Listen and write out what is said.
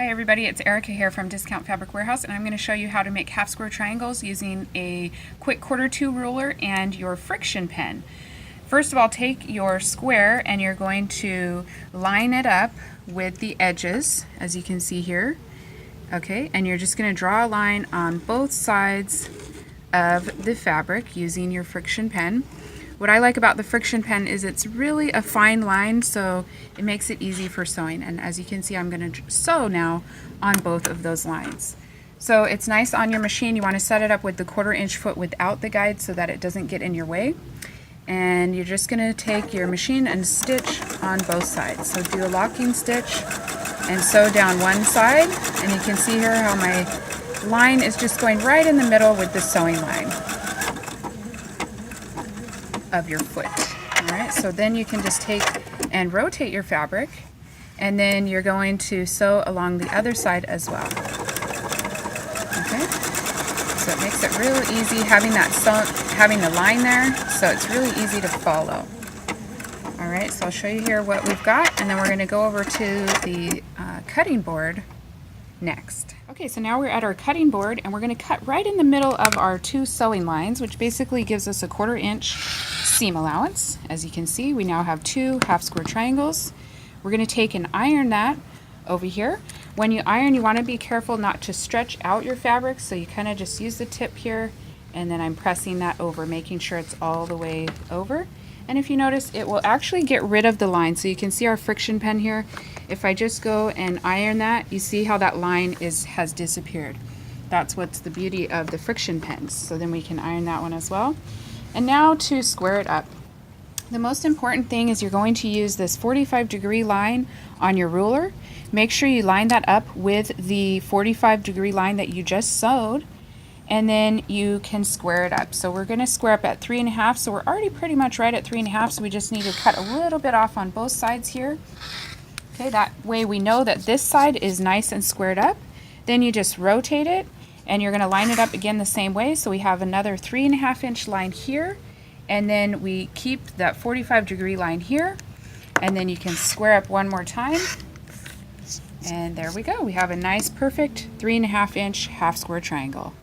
Hi everybody, it's Erika here from Discount Fabric Warehouse, and I'm going to show you how to make half square triangles using a quick 1/4-2 ruler and your friction pen. First of all, take your square and you're going to line it up with the edges, as you can see here. Okay, and you're just going to draw a line on both sides of the fabric using your friction pen. What I like about the friction pen is it's really a fine line, so it makes it easy for sewing. And as you can see, I'm going to sew now on both of those lines. So it's nice on your machine. You want to set it up with the 1/4 inch foot without the guide so that it doesn't get in your way. And you're just going to take your machine and stitch on both sides. So do a locking stitch and sew down one side. And you can see here how my line is just going right in the middle with the sewing line of your foot. Alright, so then you can just take and rotate your fabric, and then you're going to sew along the other side as well. Okay, so it makes it real easy having the line there, so it's really easy to follow. Alright, so I'll show you here what we've got, and then we're going to go over to the cutting board next. Okay, so now we're at our cutting board, and we're going to cut right in the middle of our two sewing lines, which basically gives us a 1/4 inch seam allowance. As you can see, we now have two half square triangles. We're going to take and iron that over here. When you iron, you want to be careful not to stretch out your fabric, so you kind of just use the tip here, and then I'm pressing that over, making sure it's all the way over. And if you notice, it will actually get rid of the line. So you can see our friction pen here. If I just go and iron that, you see how that line has disappeared. That's what's the beauty of the friction pens. So then we can iron that one as well. And now to square it up. The most important thing is you're going to use this 45-degree line on your ruler. Make sure you line that up with the 45-degree line that you just sewed, and then you can square it up. So we're going to square up at 3.5, so we're already pretty much right at 3.5, so we just need to cut a little bit off on both sides here. Okay, that way we know that this side is nice and squared up. Then you just rotate it, and you're going to line it up again the same way. So we have another 3.5 inch line here, and then we keep that 45-degree line here, and then you can square up one more time, and there we go. We have a nice perfect 3.5 inch half square triangle.